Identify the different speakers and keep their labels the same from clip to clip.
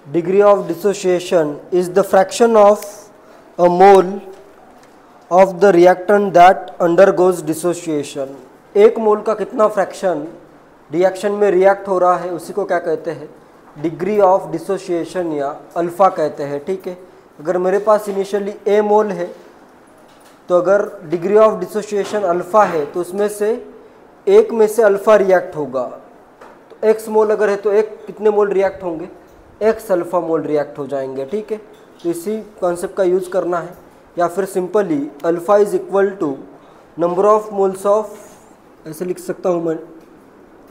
Speaker 1: degree of dissociation is the fraction of a mole of the reactant that undergoes dissociation। एक मोल का कितना fraction reaction में react हो रहा है उसी को क्या कहते हैं, डिग्री ऑफ डिसोसिएशन या अल्फ़ा कहते हैं। ठीक है, अगर मेरे पास इनिशियली ए मोल है तो अगर डिग्री ऑफ डिसोसिएशन अल्फ़ा है तो उसमें से एक में से अल्फ़ा रिएक्ट होगा, तो एक्स मोल अगर है तो एक कितने मोल रिएक्ट होंगे, एक्स अल्फ़ा मोल रिएक्ट हो जाएंगे। ठीक है, तो इसी कॉन्सेप्ट का यूज़ करना है, या फिर simply alpha is equal to number of moles of, ऐसे लिख सकता हूँ मैं,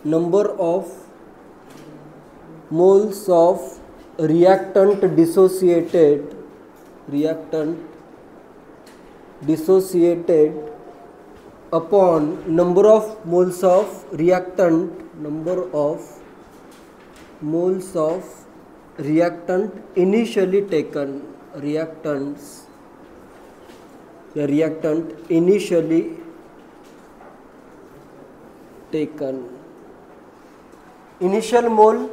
Speaker 1: number of moles of reactant dissociated upon number of moles of reactant, number of moles of reactant initially taken, reactant initially taken. Initial mole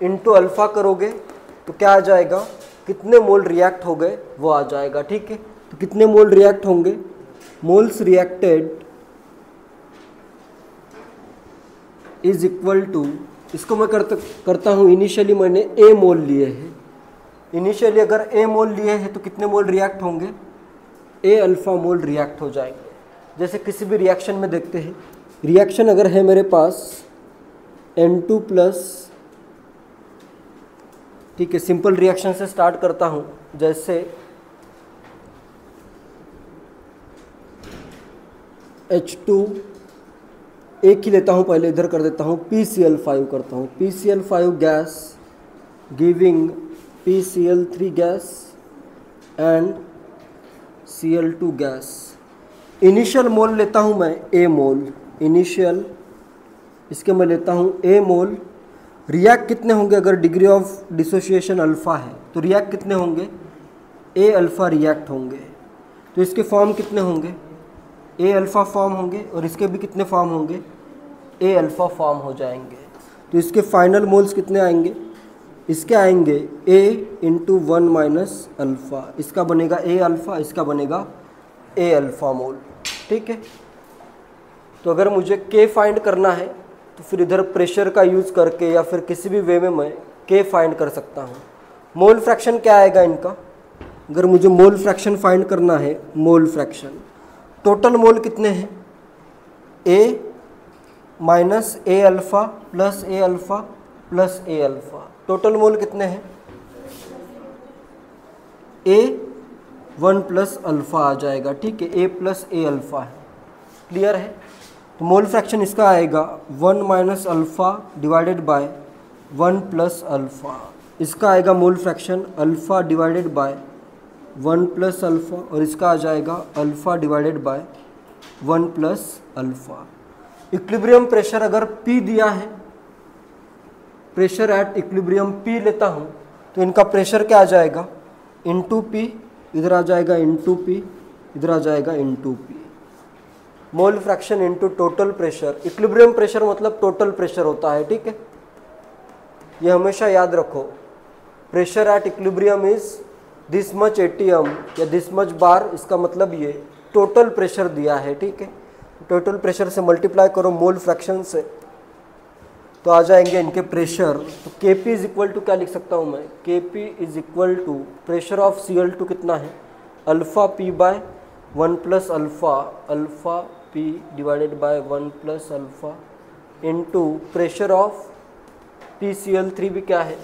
Speaker 1: into alpha करोगे तो क्या आ जाएगा, कितने मोल रिएक्ट हो गए वो आ जाएगा। ठीक है, तो कितने मोल रिएक्ट होंगे, moles reacted is equal to, इसको मैं करता हूँ इनिशियली मैंने ए मोल लिए हैं, इनिशियली अगर ए मोल लिए हैं तो कितने मोल रिएक्ट होंगे, ए अल्फ़ा मोल रिएक्ट हो जाएंगे। जैसे किसी भी रिएक्शन में देखते हैं, रिएक्शन अगर है मेरे पास N2 प्लस, ठीक है, सिंपल रिएक्शन से स्टार्ट करता हूँ, जैसे H2 एक ही लेता हूँ, पहले इधर कर देता हूँ, PCl5 करता हूँ, PCl5 gas giving PCl3 gas and Cl2 gas. Initial मोल लेता हूँ मैं ए मोल, इनिशियल इसके मैं लेता हूँ ए मोल। रिएक्ट कितने होंगे, अगर डिग्री ऑफ डिसोसिएशन अल्फ़ा है तो रिएक्ट कितने होंगे, ए अल्फ़ा रिएक्ट होंगे। तो इसके फॉर्म कितने होंगे, ए अल्फ़ा फॉर्म होंगे, और इसके भी कितने फॉर्म होंगे, ए अल्फ़ा फॉर्म हो जाएंगे। तो इसके फाइनल मोल्स कितने आएंगे, इसके आएंगे ए इंटू 1 माइनस अल्फ़ा, इसका बनेगा ए अल्फ़ा, इसका बनेगा ए अल्फ़ा मोल। ठीक है, तो अगर मुझे के फाइंड करना है तो फिर इधर प्रेशर का यूज़ करके या फिर किसी भी वे में मैं के फाइंड कर सकता हूँ। मोल फ्रैक्शन क्या आएगा इनका, अगर मुझे मोल फ्रैक्शन फाइंड करना है, मोल फ्रैक्शन टोटल मोल कितने हैं, ए माइनस ए अल्फ़ा प्लस ए अल्फ़ा प्लस ए अल्फ़ा, टोटल मोल कितने हैं, ए 1 प्लस अल्फ़ा आ जाएगा। ठीक है, ए प्लस ए अल्फ़ा है, क्लियर है। तो मोल फ्रैक्शन इसका आएगा 1 minus alpha divided by 1 plus alpha, इसका आएगा mole fraction alpha divided by 1 plus alpha, और इसका आ जाएगा alpha divided by 1 plus alpha. Equilibrium pressure अगर P दिया है, प्रेशर एट इक्विलिब्रियम P लेता हूँ तो इनका प्रेशर क्या आ जाएगा, इंटू P, इधर आ जाएगा इंटू P, इधर आ जाएगा into P। Mole fraction into total pressure, equilibrium pressure मतलब टोटल प्रेशर होता है। ठीक है, ये हमेशा याद रखो, pressure at equilibrium is this much ATM या दिस मच बार, इसका मतलब ये टोटल प्रेशर दिया है। ठीक है, टोटल प्रेशर से मल्टीप्लाई करो मोल फ्रैक्शन से तो आ जाएंगे इनके प्रेशर। तो Kp इज इक्वल टू क्या लिख सकता हूँ मैं, Kp is equal to pressure of Cl2 कितना है, alpha P by 1 plus alpha, alpha P divided by 1 plus alpha into pressure of PCl3 भी क्या है,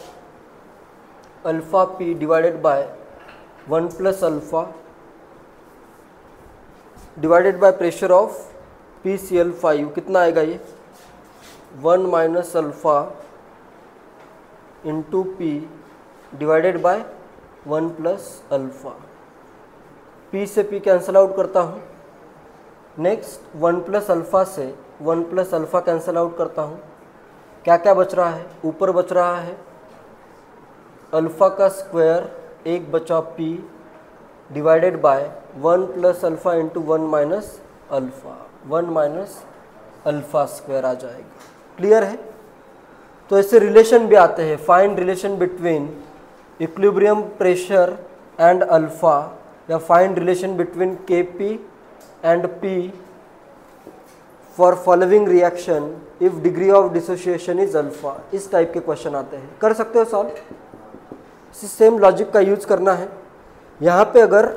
Speaker 1: alpha P divided by 1 plus alpha divided by pressure of PCl5 कितना आएगा ये, 1 minus alpha into P divided by 1 plus alpha. P से P cancel out करता हूँ, next 1 plus alpha से 1 प्लस अल्फ़ा कैंसिल आउट करता हूँ, क्या क्या बच रहा है, ऊपर बच रहा है अल्फ़ा का स्क्वायर, एक बचा P divided by 1 plus alpha into 1 minus alpha, 1 minus alpha square आ जाएगा। क्लियर है। तो ऐसे रिलेशन भी आते हैं, find relation between equilibrium pressure and alpha, या find relation between Kp and P for following reaction if degree of dissociation is alpha. इस टाइप के क्वेश्चन आते हैं, कर सकते हो सॉल्व। सेम लॉजिक का यूज करना है। यहाँ पे अगर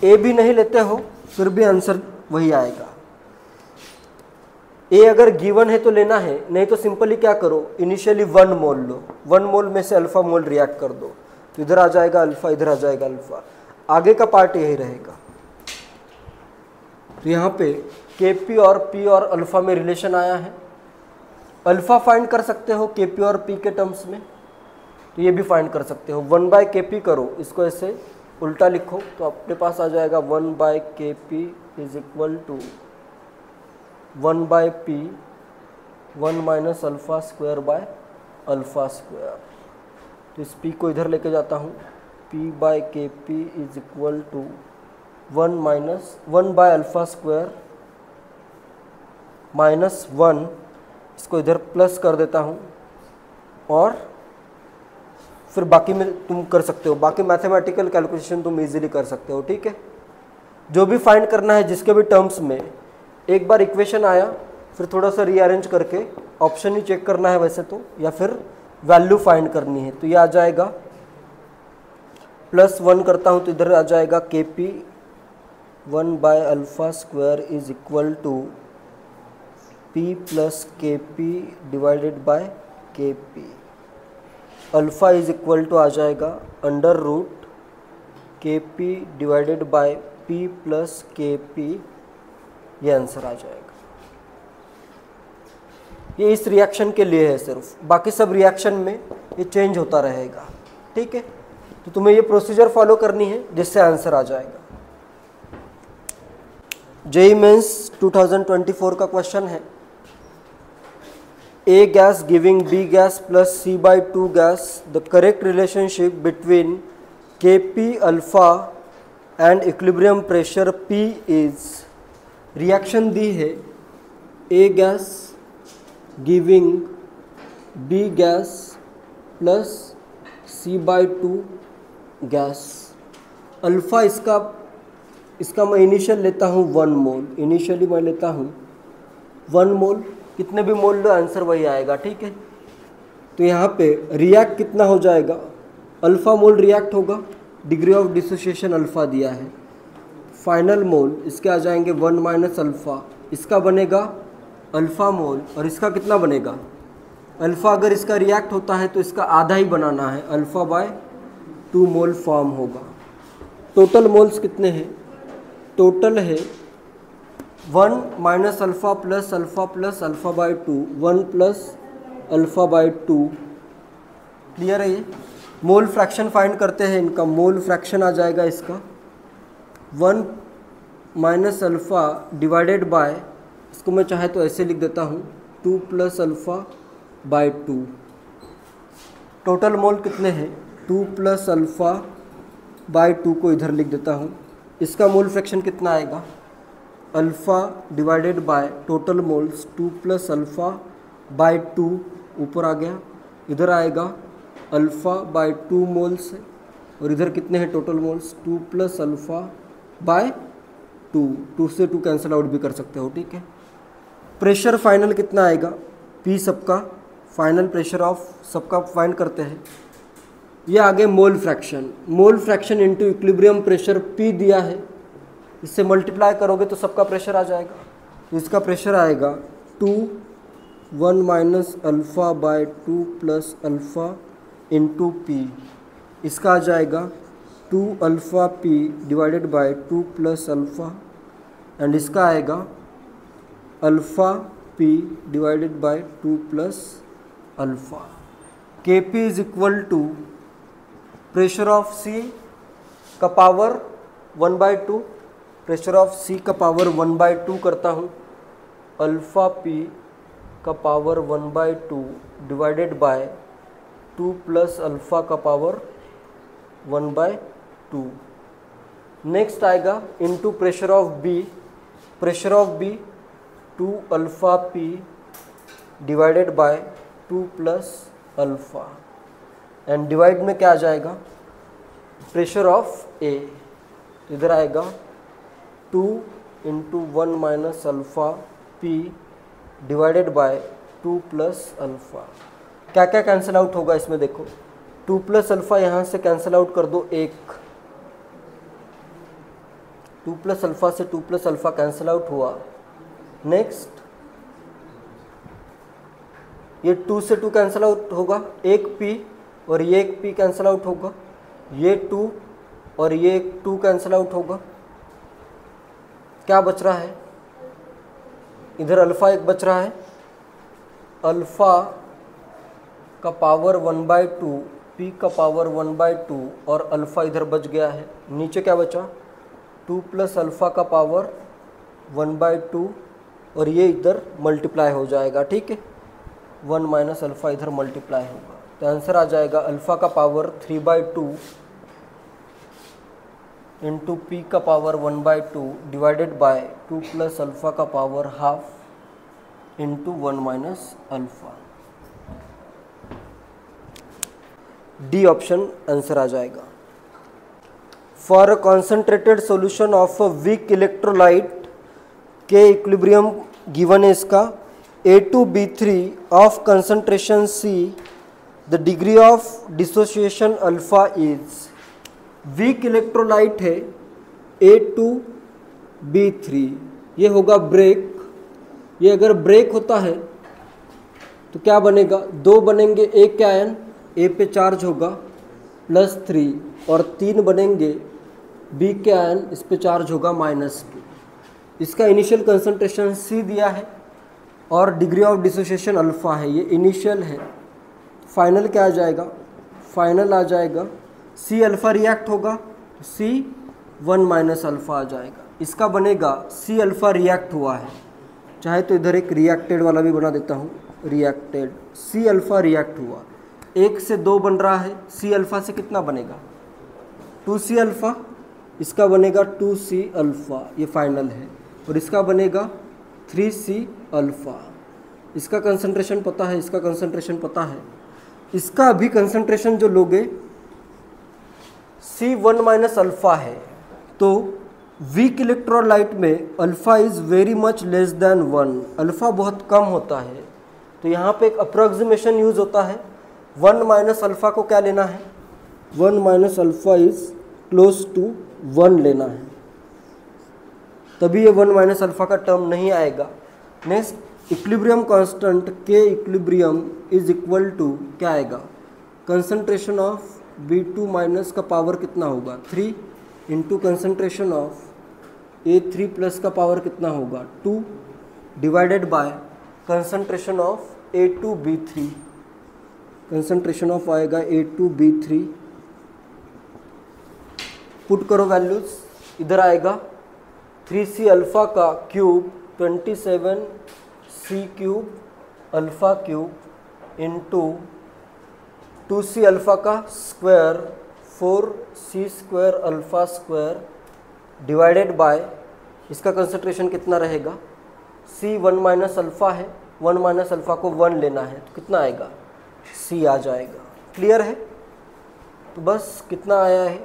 Speaker 1: ए भी नहीं लेते हो फिर भी आंसर वही आएगा। ए अगर गिवन है तो लेना है, नहीं तो सिंपली क्या करो, इनिशियली 1 मोल लो, 1 मोल में से अल्फा मोल रिएक्ट कर दो, तो इधर आ जाएगा अल्फा, इधर आ जाएगा अल्फा, आगे का पार्ट यही रहेगा। तो यहाँ पे Kp और P और अल्फा में रिलेशन आया है। अल्फा फाइंड कर सकते हो Kp और P के टर्म्स में, तो ये भी फाइंड कर सकते हो। 1/Kp करो, इसको ऐसे उल्टा लिखो तो अपने पास आ जाएगा 1/Kp is equal to 1/P 1 minus alpha square by alpha square. तो इस P को इधर लेके जाता हूँ, P/Kp is equal to 1 minus 1 by alpha square minus 1, इसको इधर प्लस कर देता हूँ, और फिर बाकी में तुम कर सकते हो, बाकी मैथमेटिकल कैलकुलेशन तुम इजीली कर सकते हो। ठीक है, जो भी फाइंड करना है जिसके भी टर्म्स में, एक बार इक्वेशन आया फिर थोड़ा सा रीअरेंज करके ऑप्शन ही चेक करना है वैसे तो, या फिर वैल्यू फाइंड करनी है। तो ये आ जाएगा +1 करता हूँ तो इधर आ जाएगा Kp 1 by alpha square is equal to P plus Kp divided by Kp। Alpha is equal to आ जाएगा under root Kp divided by P plus Kp, ये आंसर आ जाएगा। ये इस रिएक्शन के लिए है सिर्फ, बाकी सब रिएक्शन में ये चेंज होता रहेगा। ठीक है, तो तुम्हें ये प्रोसीजर फॉलो करनी है जिससे आंसर आ जाएगा। जेईई मेंस 2024 का क्वेश्चन है, A gas giving B gas plus C/2 gas, the correct relationship between Kp alpha and equilibrium pressure P is। Reaction दी है A gas giving B gas plus C/2 gas। Alpha इसका मैं initial लेता हूँ 1 मोल, initially मैं लेता हूँ 1 मोल, कितने भी मोल लो आंसर वही आएगा। ठीक है, तो यहाँ पे रिएक्ट कितना हो जाएगा, अल्फा मोल रिएक्ट होगा, डिग्री ऑफ डिसोसिएशन अल्फा दिया है, फाइनल मोल इसके आ जाएंगे 1 माइनस अल्फा, इसका बनेगा अल्फा मोल, और इसका कितना बनेगा, अल्फा अगर इसका रिएक्ट होता है तो इसका आधा ही बनाना है, अल्फा/2 मोल फॉर्म होगा। टोटल मोल्स कितने हैं, टोटल है 1 minus alpha plus alpha, 1 plus alpha. Clear है ये। मोल फ्रैक्शन फाइंड करते हैं इनका, मोल फ्रैक्शन आ जाएगा इसका 1 माइनस अल्फा डिवाइडेड बाय, इसको मैं चाहे तो ऐसे लिख देता हूँ 2 प्लस अल्फा/2। टोटल मोल कितने हैं, 2 प्लस अल्फा/2 को इधर लिख देता हूँ, इसका मोल फ्रैक्शन कितना आएगा, alpha divided by total moles 2 plus alpha ऊपर आ गया, इधर आएगा अल्फ़ा/2 मोल्स है, और इधर कितने हैं टोटल मोल्स, 2 प्लस अल्फ़ा/2, 2 से 2 कैंसिल आउट भी कर सकते हो। ठीक है, प्रेशर फाइनल कितना आएगा, P सबका, फाइनल प्रेशर ऑफ सबका फाइंड करते हैं। ये आगे mole fraction into equilibrium pressure P दिया है, इससे मल्टीप्लाई करोगे तो सबका प्रेशर आ जाएगा। तो इसका प्रेशर आएगा 1 minus alpha plus alpha into P, इसका आ जाएगा 2 alpha P divided by 2 plus alpha, and इसका आएगा alpha P divided by 2 plus alpha. Kp is equal to pressure of C का पावर 1/2, प्रेशर ऑफ C का power 1/2 करता हूँ, alpha P का power 1/2 divided by 2 plus alpha का power 1/2। Next आएगा into pressure of B, 2 alpha P divided by 2 plus alpha. And divide में क्या आ जाएगा, प्रेशर ऑफ ए, तो इधर आएगा 2 × 1 - alpha P divided by 2 + alpha. क्या क्या कैंसिल आउट होगा इसमें देखो, 2 + अल्फ़ा यहाँ से कैंसिल आउट कर दो, 1, 2 + अल्फ़ा से 2 + अल्फ़ा कैंसिल आउट हुआ। नेक्स्ट ये 2 से 2 कैंसिल आउट होगा, एक पी और ये एक पी कैंसिल आउट होगा, ये 2 और ये 2 कैंसिल आउट होगा। क्या बच रहा है, इधर अल्फ़ा एक बच रहा है, अल्फ़ा का पावर 1/2, पी का पावर 1/2 और अल्फ़ा इधर बच गया है। नीचे क्या बचा, 2 + अल्फ़ा का पावर 1/2 और ये इधर मल्टीप्लाई हो जाएगा, ठीक है, 1 - अल्फ़ा इधर मल्टीप्लाई होगा, तो आंसर आ जाएगा अल्फ़ा का पावर 3/2 इंटू पी का पावर 1/2 डिवाइडेड बाय 2 + अल्फ़ा का power half into 1 - alpha. D option answer आ जाएगा। For a concentrated solution of a weak electrolyte के इक्विलिब्रियम गिवन है इसका A2B3 of concentration C, the degree of dissociation alpha is, weak electrolyte है A2B3, ये होगा break, ये अगर ब्रेक होता है तो क्या बनेगा, 2 बनेंगे A के आयन, A पे चार्ज होगा +3 और 3 बनेंगे B के आयन, इस पे चार्ज होगा -2। इसका इनिशियल कंसंट्रेशन C दिया है और डिग्री ऑफ डिसोसिएशन अल्फ़ा है, ये इनिशियल है। फाइनल क्या आ जाएगा, फाइनल आ जाएगा C अल्फ़ा रिएक्ट होगा तो C 1 - अल्फ़ा आ जाएगा। इसका बनेगा C अल्फ़ा रिएक्ट हुआ है, चाहे तो इधर एक रिएक्टेड वाला भी बना देता हूँ, रिएक्टेड C अल्फ़ा रिएक्ट हुआ, 1 से 2 बन रहा है, C अल्फ़ा से कितना बनेगा 2C अल्फ़ा, इसका बनेगा 2C अल्फ़ा, ये फाइनल है, और इसका बनेगा 3C अल्फ़ा। इसका कंसंट्रेशन पता है, इसका कंसंट्रेशन पता है, इसका अभी कंसंट्रेशन जो लोगे C 1 - अल्फ़ा है, तो वीक इलेक्ट्रोलाइट में alpha is very much less than 1, alpha बहुत कम होता है, तो यहाँ पे एक अप्रॉक्सीमेशन यूज़ होता है, 1 - अल्फ़ा को क्या लेना है, 1 - अल्फ़ा इज़ क्लोज टू 1 लेना है, तभी ये 1 - अल्फ़ा का टर्म नहीं आएगा। नेक्स्ट इक्विलिब्रियम कांस्टेंट के इक्विलिब्रियम इज इक्वल टू क्या आएगा, कंसंट्रेशन ऑफ B2- का पावर कितना होगा 3 इंटू कंसंट्रेशन ऑफ A3+ का पावर कितना होगा 2 divided bye concentration of A2B3, concentration of आएगा A2B3, पुट करो वैल्यूज, इधर आएगा 3C अल्फ़ा का cube 27C cube alpha cube into 2C alpha का square 4C² alpha square divided by, इसका कंसंट्रेशन कितना रहेगा, C 1 - अल्फ़ा है, 1 - अल्फ़ा को 1 लेना है, तो कितना आएगा C आ जाएगा। क्लियर है, तो बस कितना आया है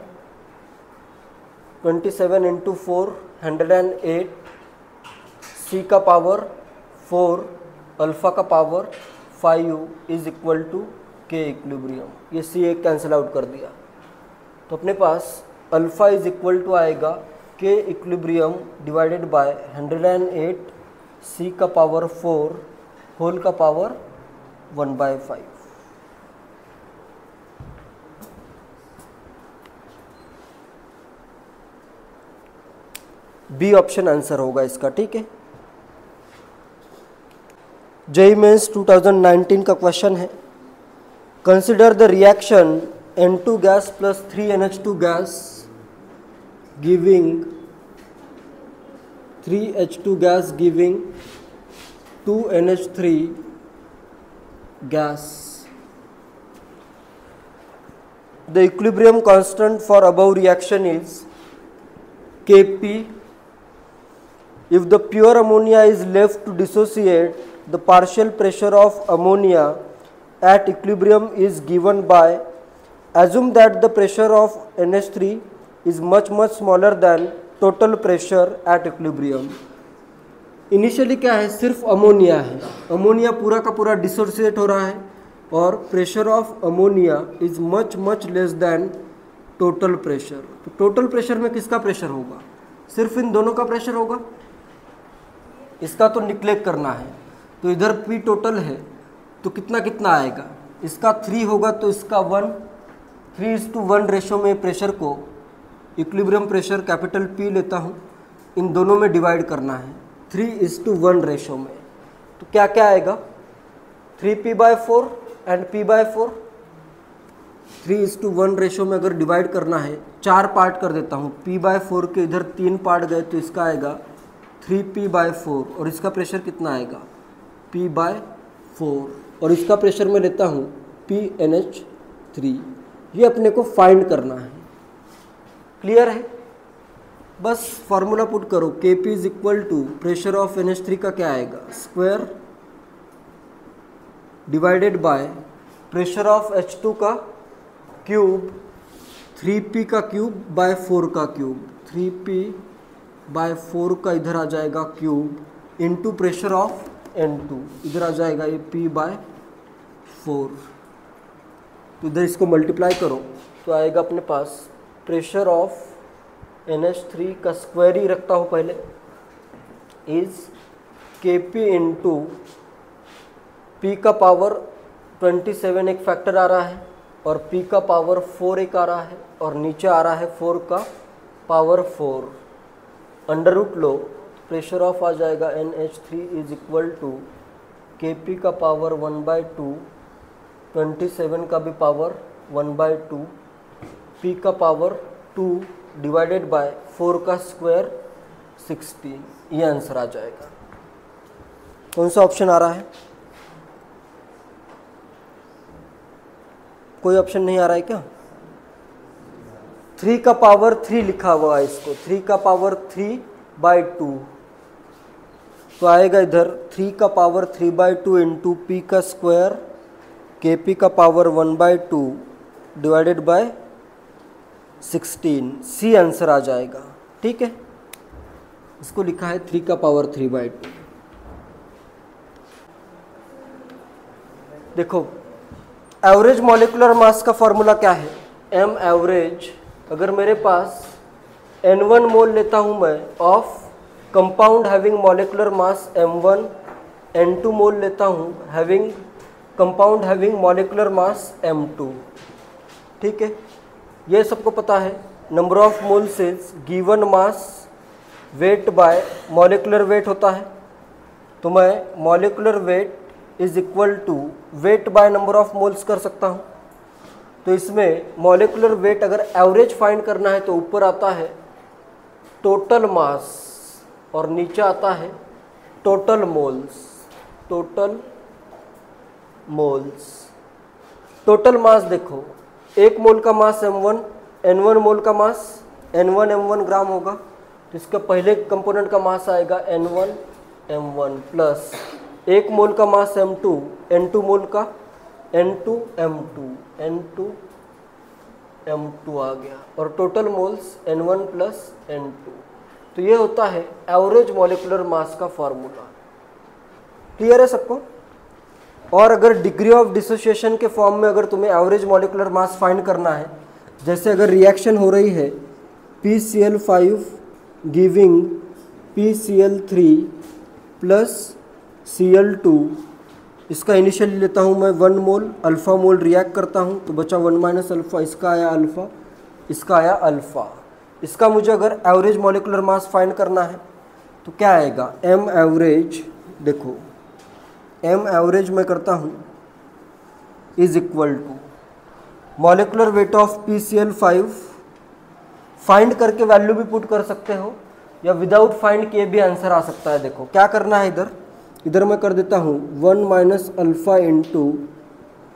Speaker 1: 27 × 4 108, C का पावर 4 अल्फ़ा का पावर 5 इज इक्वल टू के इक्विलिब्रियम, ये C एक कैंसिल आउट कर दिया, तो अपने पास अल्फ़ा इज इक्वल टू आएगा के इक्विलिब्रियम डिवाइडेड बाय 108 C का पावर 4 होल का पावर 1/5। बी ऑप्शन आंसर होगा इसका, ठीक है। जेईई मेंस 2019 का क्वेश्चन है, consider the reaction N2 gas plus 3NH2 gas giving 3H2 gas giving 2NH3 gas. The equilibrium constant for above reaction is Kp. If the pure ammonia is left to dissociate, the partial pressure of ammonia at equilibrium is given by assume that the pressure of NH3 is much smaller than total pressure at equilibrium। Initially क्या है, सिर्फ ammonia है, ammonia पूरा का पूरा dissociate हो रहा है और pressure of ammonia is much less than total pressure. तो टोटल प्रेशर में किसका प्रेशर होगा, सिर्फ इन दोनों का प्रेशर होगा, इसका तो निग्लेक्ट करना है। तो इधर P टोटल है तो कितना कितना आएगा, इसका 3 होगा तो इसका 1, 3:1 रेशो में प्रेशर को इक्विलिब्रियम प्रेशर कैपिटल P लेता हूँ, इन दोनों में डिवाइड करना है 3:1 रेशो में। तो क्या क्या आएगा, 3P/4 एंड P/4। 3:1 रेशो में अगर डिवाइड करना है, 4 पार्ट कर देता हूँ, P/4 के इधर 3 पार्ट गए तो इसका आएगा 3P/4 और इसका प्रेशर कितना आएगा P/4 और इसका प्रेशर मैं लेता हूँ PNH3। ये अपने को फाइंड करना है, क्लियर है। बस फार्मूला पुट करो, Kp is equal to pressure of NH3 का क्या आएगा, square divided by pressure of H2 का क्यूब 3P का क्यूब बाय 4 का क्यूब, 3P/4 का इधर आ जाएगा cube into pressure of N2 इधर आ जाएगा ये P/4। तो इधर इसको मल्टीप्लाई करो तो आएगा अपने पास प्रेशर ऑफ NH3 का स्क्वायर ही रखता हूँ पहले, इज Kp इंटू P का पावर 27 एक फैक्टर आ रहा है और P का पावर 4 एक आ रहा है और नीचे आ रहा है 4 का पावर 4 अंडर रूट लो, प्रेशर ऑफ आ जाएगा NH3 is equal to Kp का पावर 1/2, 27 का भी पावर 1/2, P का पावर 2 डिवाइडेड बाय 4 का स्क्वायर 16, ये आंसर आ जाएगा। कौन सा ऑप्शन आ रहा है, कोई ऑप्शन नहीं आ रहा है क्या, 3 का पावर 3 लिखा हुआ है इसको, 3 का पावर 3/2 तो आएगा इधर 3 का पावर 3/2 इंटू P का स्क्वायर Kp का power 1/2 divided by 16, C answer आ जाएगा। ठीक है, इसको लिखा है 3 का पावर 3/2। देखो एवरेज मॉलिक्यूलर मास का फॉर्मूला क्या है, m एवरेज। अगर मेरे पास N1 मोल लेता हूं मैं of compound having molecular mass M1, N2 mole लेता हूं having compound having molecular mass M2। ठीक है, ये सबको पता है, number of moles is given mass weight by molecular weight होता है। तो मैं molecular weight is equal to weight by number of moles कर सकता हूँ। तो इसमें मॉलिक्यूलर वेट अगर एवरेज फाइंड करना है तो ऊपर आता है टोटल मास और नीचे आता है total moles. Total moles, total mass देखो, 1 मोल का मास M1, N1 मोल का मास N1 M1 ग्राम होगा, तो इसका पहले कंपोनेंट का मास आएगा N1 M1 प्लस 1 मोल का मास M2, N2 मोल का N2 M2, N2 M2 आ गया और total moles N1 plus N2। तो ये होता है एवरेज मॉलिक्यूलर मास का फॉर्मूला। क्लियर है सबको। और अगर डिग्री ऑफ डिसोसिएशन के फॉर्म में अगर तुम्हें एवरेज मॉलिक्यूलर मास फाइंड करना है, जैसे अगर रिएक्शन हो रही है PCl5 giving PCl3 plus Cl2, इसका इनिशियल लेता हूँ मैं 1 मोल, अल्फ़ा मोल रिएक्ट करता हूँ तो बचा 1 माइनस अल्फ़ा, इसका आया अल्फ़ा, इसका आया अल्फ़ा। इसका मुझे अगर एवरेज मॉलिक्यूलर मास फाइंड करना है तो क्या आएगा, m एवरेज। देखो m एवरेज मैं करता हूँ is equal to molecular weight of PCl5, find करके वैल्यू भी पुट कर सकते हो या विदाउट फाइंड किए भी आंसर आ सकता है। देखो क्या करना है, इधर मैं कर देता हूँ 1 minus alpha into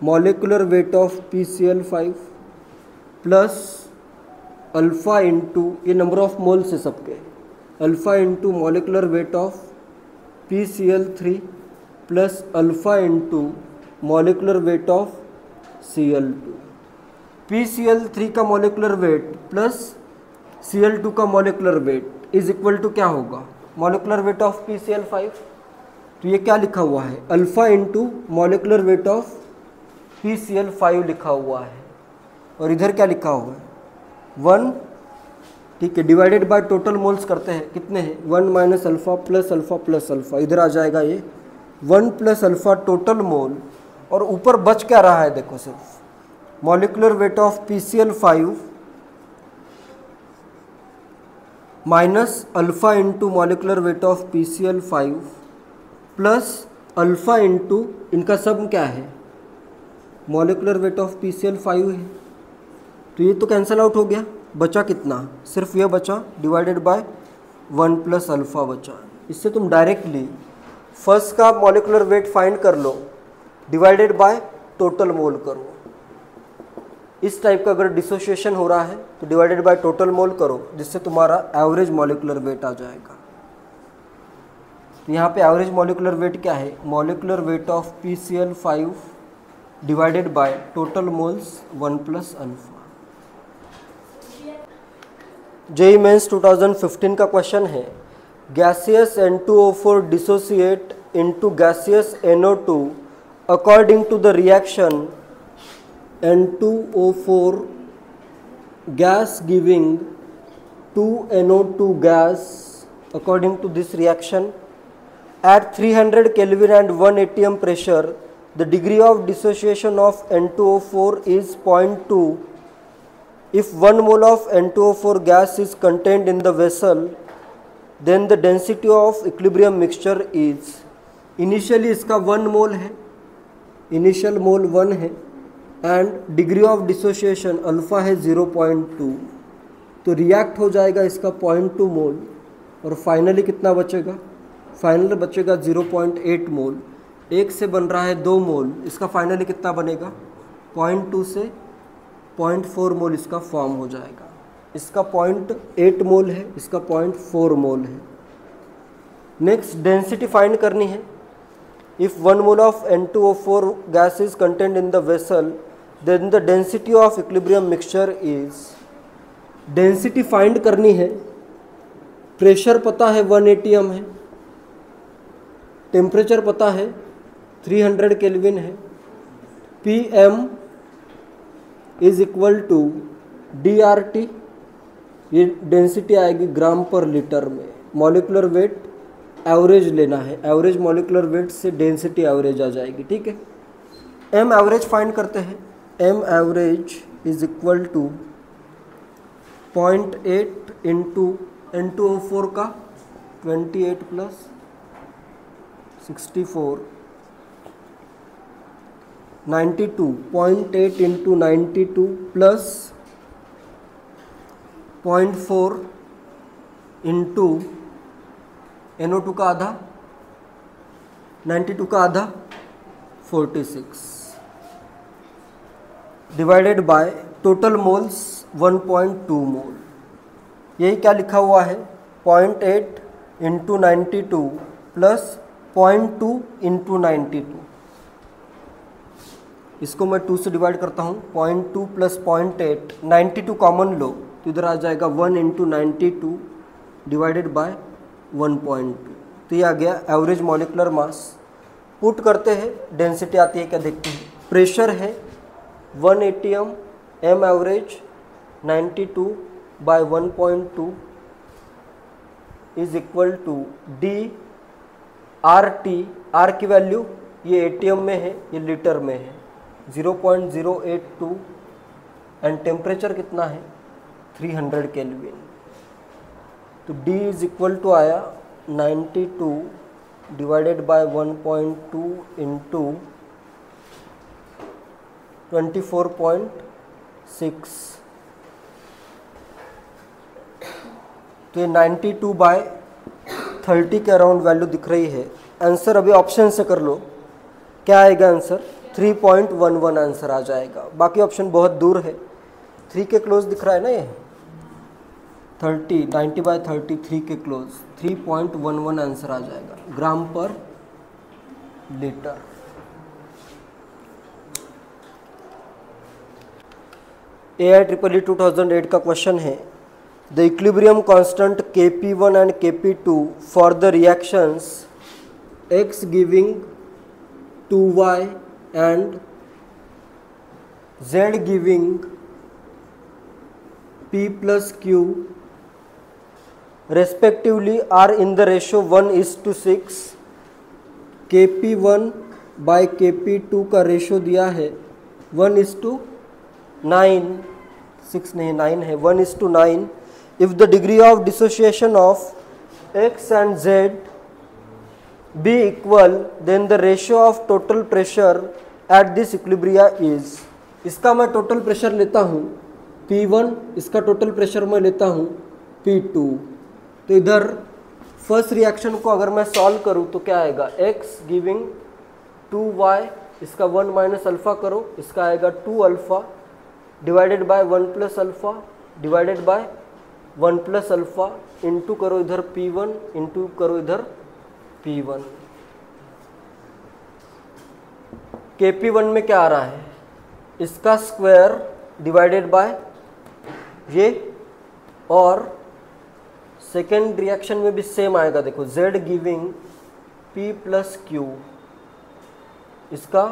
Speaker 1: molecular weight of PCl5 plus alpha into, ये नंबर ऑफ मोल्स है सबके, alpha into molecular weight of PCl3 plus alpha into molecular weight of Cl2। PCl3 का मॉलिकुलर वेट प्लस Cl2 का molecular weight is equal to क्या होगा, molecular weight of PCl5। तो ये क्या लिखा हुआ है, alpha into molecular weight of PCl5 लिखा हुआ है, और इधर क्या लिखा हुआ है 1, ठीक है, डिवाइडेड बाय टोटल मोल्स करते हैं, कितने हैं 1 minus alpha plus alpha plus alpha, इधर आ जाएगा ये 1 प्लस अल्फा टोटल मोल, और ऊपर बच क्या रहा है देखो, सिर्फ molecular weight of PCl5 minus alpha into molecular weight of PCl5 plus alpha into इनका सब क्या है मॉलिकुलर वेट ऑफ PCl5 है। तो ये तो कैंसिल आउट हो गया, बचा कितना, सिर्फ ये बचा डिवाइडेड बाय 1 प्लस अल्फा बचा। इससे तुम डायरेक्टली फर्स्ट का मॉलिकुलर वेट फाइंड कर लो, डिवाइडेड बाय टोटल मोल करो। इस टाइप का अगर डिसोसिएशन हो रहा है तो डिवाइडेड बाय टोटल मोल करो, जिससे तुम्हारा एवरेज मॉलिकुलर वेट आ जाएगा। तो यहाँ पे एवरेज मॉलिकुलर वेट क्या है, molecular weight of PCl5 divided by total moles 1 plus alpha. JEE Mains 2015 का क्वेश्चन है, gaseous N2O4 dissociate into gaseous NO2 according to the reaction N2O4 gas giving 2NO2 gas according to this reaction at 300 Kelvin and 1 atm pressure, the degree of dissociation of N2O4 is 0.2. If 1 mole of N2O4 gas is contained in the vessel, then the density of equilibrium mixture is, initially इसका 1 मोल है, initial मोल 1 है, and degree of dissociation alpha है 0.2, तो react हो जाएगा इसका 0.2 मोल, और finally कितना बचेगा, फाइनल बचेगा 0.8 मोल। एक से बन रहा है 2 मोल, इसका फाइनली कितना बनेगा 0.2 से 0.4 मोल इसका फॉर्म हो जाएगा। इसका 0.8 मोल है, इसका 0.4 मोल है। नेक्स्ट डेंसिटी फाइंड करनी है। If 1 mole of N2O4 gas is content in the vessel, then the density of equilibrium mixture is, density find करनी है। प्रेशर पता है 1 atm है, टेम्परेचर पता है 300 केल्विन है, PM is equal to DRT, ये डेंसिटी आएगी ग्राम पर लीटर में। मॉलिकुलर वेट एवरेज लेना है, एवरेज मॉलिकुलर वेट से डेंसिटी एवरेज आ जाएगी, ठीक है। M एवरेज फाइंड करते हैं। M average is equal to 0.8 into N2O4 का 28 plus 64 92, 0.8 into 92 plus 0.4 into NO2 का आधा, 92 का आधा 46, डिवाइडेड बाय टोटल मोल्स 1.2 मोल। यही क्या लिखा हुआ है 0.8 इंटू 92 प्लस 0.2 इंटू 92, इसको मैं 2 से डिवाइड करता हूँ। 0.2 प्लस 0.8, 92 कॉमन लो तो इधर आ जाएगा 1 इंटू 92 डिवाइडेड बाय 1.2, तो ये आ गया एवरेज मॉलिकुलर मास। पुट करते हैं, डेंसिटी आती है क्या देखते हैं। प्रेशर है 1 atm, M average 92 by 1.2 is equal to DRT, R की वैल्यू ये atm में है, ये लीटर में है 0.082, एंड टेम्परेचर कितना है 300 केल्विन। तो D इज इक्वल टू आया 92 डिवाइडेड बाय 1.2 इंटू 24.6, तो ये 92 बाय 30 के अराउंड वैल्यू दिख रही है। आंसर अभी ऑप्शन से कर लो, क्या आएगा आंसर 3.11 आंसर आ जाएगा। बाकी ऑप्शन बहुत दूर है, 3 के क्लोज दिख रहा है ना, ये 30, 90 बाय 30 3 के क्लोज, 3.11 आंसर आ जाएगा ग्राम पर लीटर। AIEEE 2008 का क्वेश्चन है, the equilibrium constant Kp1 and Kp2 for the reactions X giving 2y and Z giving P plus Q respectively are in the ratio 1:6। Kp1 by Kp2 का ratio दिया है 1:9, 6 नहीं 9 है, 1:9। If the degree of dissociation of X and Z be equal, then the ratio of total pressure at this equilibria is। इसका मैं total pressure लेता हूँ P1, इसका टोटल प्रेशर मैं लेता हूँ P2। तो इधर फर्स्ट रिएक्शन को अगर मैं सॉल्व करूँ तो क्या आएगा, x गिविंग 2y, इसका 1 माइनस अल्फ़ा करो, इसका आएगा 2 alpha divided by 1 plus alpha divided by 1 plus alpha into करो इधर P1 इंटू करो इधर P1। Kp1 में क्या आ रहा है, इसका स्क्वायर डिवाइडेड बाय ये, और सेकेंड रिएक्शन में भी सेम आएगा। देखो Z giving P plus Q, इसका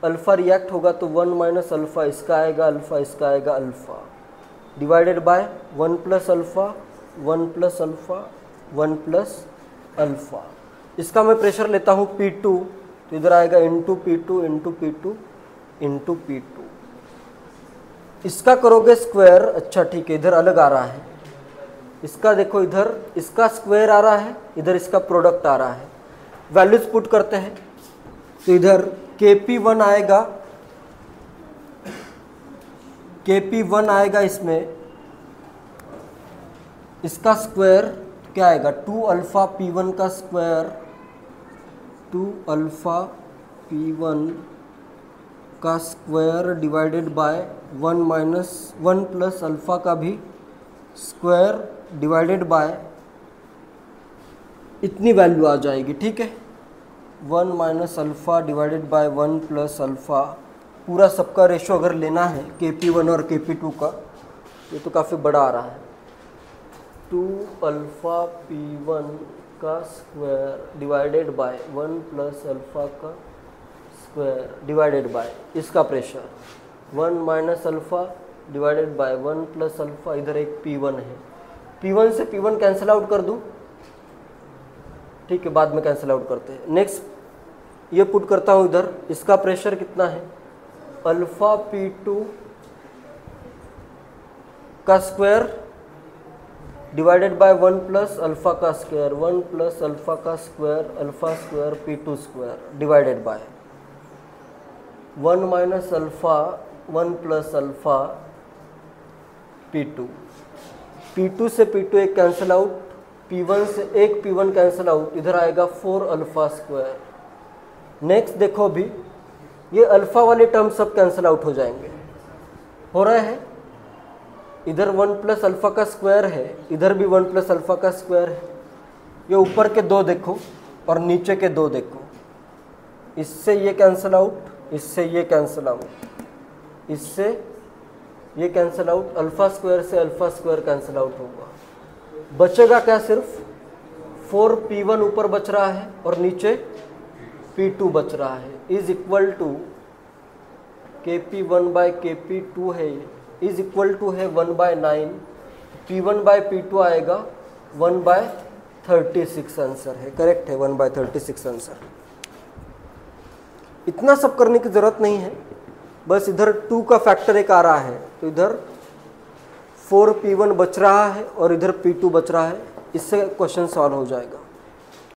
Speaker 1: अल्फ़ा रिएक्ट होगा तो 1 माइनस अल्फ़ा, इसका आएगा अल्फ़ा, इसका आएगा alpha divided by 1 plus alpha 1 plus alpha 1 plus alpha. इसका मैं प्रेशर लेता हूँ P2, तो इधर आएगा into P2 into P2 into P2। इसका करोगे स्क्वायर, अच्छा ठीक है, इधर अलग आ रहा है, इसका देखो इधर इसका स्क्वायर आ रहा है, इधर इसका प्रोडक्ट आ रहा है। वैल्यूज पुट करते हैं तो इधर Kp1 आएगा, Kp1 आएगा इसमें, इसका स्क्वायर क्या आएगा 2 अल्फ़ा P1 का स्क्वायर, 2 अल्फ़ा P1 का square divided by 1 minus 1 plus alpha का भी स्क्वायर डिवाइडेड बाय इतनी वैल्यू आ जाएगी, ठीक है। 1 minus alpha divided by 1 plus alpha, पूरा सबका रेशो अगर लेना है Kp1 और Kp2 का, ये तो काफ़ी बड़ा आ रहा है। 2 अल्फ़ा P1 का square divided by 1 plus alpha का स्क्वायर डिवाइडेड बाय इसका pressure 1 minus alpha divided by 1 plus alpha, इधर एक P1 है, P1 से P1 कैंसिल आउट कर दूँ, ठीक है, बाद में कैंसिल आउट करते हैं। नेक्स्ट ये पुट करता हूँ इधर, इसका प्रेशर कितना है अल्फ़ा P2 का square divided by 1 plus alpha का स्क्वायर, 1 प्लस अल्फ़ा का square alpha square P2 square divided by 1 minus alpha 1 plus alpha P2। P2 से P2 एक कैंसिल आउट, P1 से एक P1 कैंसिल आउट, इधर आएगा 4 अल्फ़ा स्क्वायर। नेक्स्ट देखो अभी ये अल्फ़ा वाले टर्म सब कैंसिल आउट हो जाएंगे, हो रहा है, इधर 1 प्लस अल्फ़ा का स्क्वायर है, इधर भी 1 प्लस अल्फ़ा का स्क्वायर है। ये ऊपर के दो देखो और नीचे के दो देखो, इससे ये कैंसिल आउट, इससे ये कैंसिल आउट, इससे ये कैंसिल आउट, अल्फ़ा स्क्वायर से अल्फ़ा स्क्वायर कैंसिल आउट होगा। बचेगा क्या, सिर्फ 4P1 ऊपर बच रहा है और नीचे P2 बच रहा है, is equal to Kp1 bye Kp2 है, इज इक्वल टू है 1/9, P1 बाय P2 आएगा 1/36 आंसर है, करेक्ट है 1/36 आंसर। इतना सब करने की ज़रूरत नहीं है, बस इधर 2 का फैक्टर एक आ रहा है तो इधर 4P1 बच रहा है और इधर P2 बच रहा है, इससे क्वेश्चन सॉल्व हो जाएगा।